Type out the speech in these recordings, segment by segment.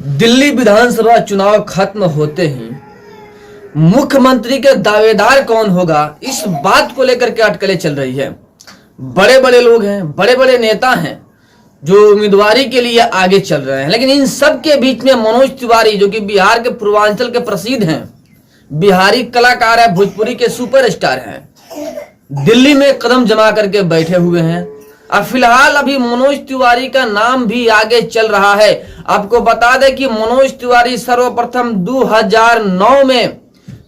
दिल्ली विधानसभा चुनाव खत्म होते ही मुख्यमंत्री के दावेदार कौन होगा, इस बात को लेकर के अटकलें चल रही है। बड़े बड़े लोग हैं, बड़े बड़े नेता हैं जो उम्मीदवारी के लिए आगे चल रहे हैं, लेकिन इन सब के बीच में मनोज तिवारी जो कि बिहार के पूर्वांचल के प्रसिद्ध हैं, बिहारी कलाकार है, भोजपुरी के सुपरस्टार हैं, दिल्ली में कदम जमा करके बैठे हुए हैं। अब फिलहाल अभी मनोज तिवारी का नाम भी आगे चल रहा है। आपको बता दें कि मनोज तिवारी सर्वप्रथम 2009 में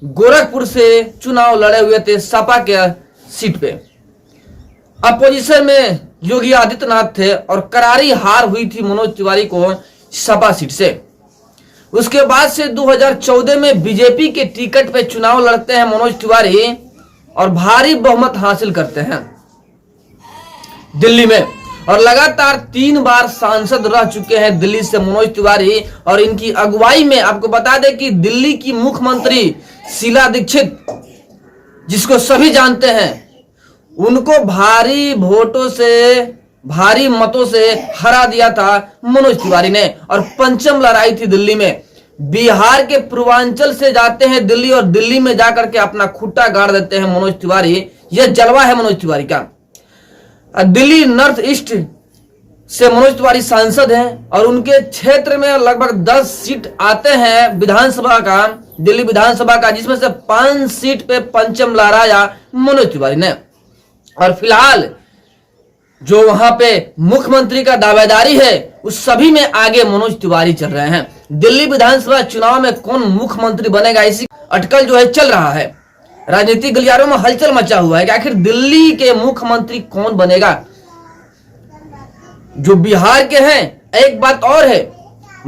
गोरखपुर से चुनाव लड़े हुए थे सपा के सीट पे। अपोजिशन में योगी आदित्यनाथ थे और करारी हार हुई थी मनोज तिवारी को सपा सीट से। उसके बाद से 2014 में बीजेपी के टिकट पे चुनाव लड़ते हैं मनोज तिवारी और भारी बहुमत हासिल करते हैं दिल्ली में, और लगातार 3 बार सांसद रह चुके हैं दिल्ली से मनोज तिवारी। और इनकी अगुवाई में आपको बता दें कि दिल्ली की मुख्यमंत्री शीला दीक्षित, जिसको सभी जानते हैं, उनको भारी वोटों से, भारी मतों से हरा दिया था मनोज तिवारी ने, और पंचम लड़ाई थी दिल्ली में। बिहार के पूर्वांचल से जाते हैं दिल्ली और दिल्ली में जाकर के अपना खुट्टा गाड़ देते हैं मनोज तिवारी। यह जलवा है मनोज तिवारी का। दिल्ली नॉर्थ ईस्ट से मनोज तिवारी सांसद हैं और उनके क्षेत्र में लगभग 10 सीट आते हैं विधानसभा का, दिल्ली विधानसभा का, जिसमें से 5 सीट पे पंचम लहराया मनोज तिवारी ने। और फिलहाल जो वहां पे मुख्यमंत्री का दावेदारी है उस सभी में आगे मनोज तिवारी चल रहे हैं। दिल्ली विधानसभा चुनाव में कौन मुख्यमंत्री बनेगा, इसी अटकल जो है चल रहा है। राजनीतिक गलियारों में हलचल मचा हुआ है कि आखिर दिल्ली के मुख्यमंत्री कौन बनेगा। जो बिहार के हैं, एक बात और है,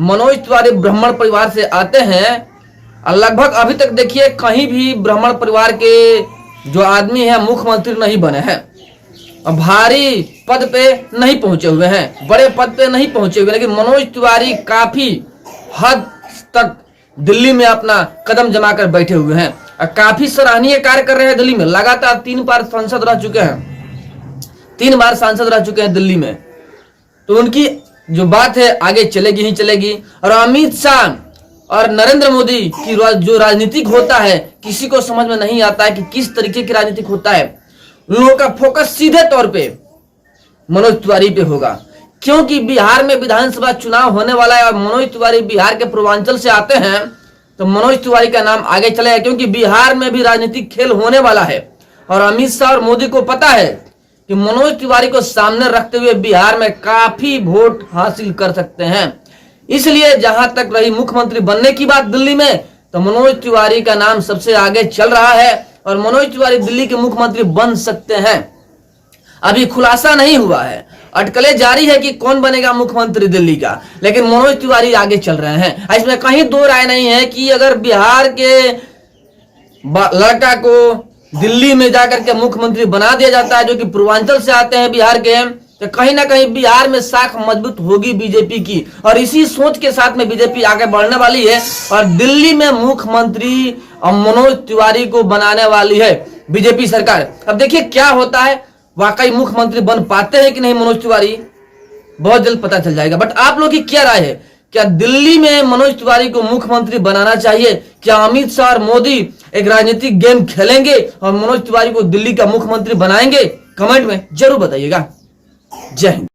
मनोज तिवारी ब्राह्मण परिवार से आते हैं और लगभग अभी तक देखिए कहीं भी ब्राह्मण परिवार के जो आदमी है मुख्यमंत्री नहीं बने हैं और भारी पद पे नहीं पहुंचे हुए हैं, बड़े पद पे नहीं पहुंचे हुए। लेकिन मनोज तिवारी काफी हद तक दिल्ली में अपना कदम जमा कर बैठे हुए हैं और काफी सराहनीय कार्य कर रहे हैं दिल्ली में। लगातार 3 बार सांसद रह चुके हैं, 3 बार सांसद रह चुके हैं दिल्ली में। तो उनकी जो बात है आगे चलेगी ही चलेगी। और अमित शाह और नरेंद्र मोदी की जो राजनीतिक होता है, किसी को समझ में नहीं आता है कि किस तरीके की राजनीतिक होता है। उन लोगों का फोकस सीधे तौर पे मनोज तिवारी पे होगा, क्योंकि बिहार में विधानसभा चुनाव होने वाला है और मनोज तिवारी बिहार के पूर्वांचल से आते हैं, तो मनोज तिवारी का नाम आगे चलेगा, क्योंकि बिहार में भी राजनीतिक खेल होने वाला है। और अमित शाह और मोदी को पता है कि मनोज तिवारी को सामने रखते हुए बिहार में काफी वोट हासिल कर सकते हैं। इसलिए जहां तक रही मुख्यमंत्री बनने की बात दिल्ली में, तो मनोज तिवारी का नाम सबसे आगे चल रहा है और मनोज तिवारी दिल्ली के मुख्यमंत्री बन सकते हैं। अभी खुलासा नहीं हुआ है, अटकलें जारी है कि कौन बनेगा मुख्यमंत्री दिल्ली का, लेकिन मनोज तिवारी आगे चल रहे हैं। इसमें कहीं दो राय नहीं है कि अगर बिहार के लड़का को दिल्ली में जाकर के मुख्यमंत्री बना दिया जाता है, जो कि पूर्वांचल से आते हैं बिहार के, तो कहीं ना कहीं बिहार में साख मजबूत होगी बीजेपी की। और इसी सोच के साथ में बीजेपी आगे बढ़ने वाली है और दिल्ली में मुख्यमंत्री मनोज तिवारी को बनाने वाली है बीजेपी सरकार। अब देखिए क्या होता है, वाकई मुख्यमंत्री बन पाते हैं कि नहीं मनोज तिवारी, बहुत जल्द पता चल जाएगा। बट आप लोग की क्या राय है, क्या दिल्ली में मनोज तिवारी को मुख्यमंत्री बनाना चाहिए? क्या अमित शाह और मोदी एक राजनीतिक गेम खेलेंगे और मनोज तिवारी को दिल्ली का मुख्यमंत्री बनाएंगे? कमेंट में जरूर बताइएगा। जय हिंद।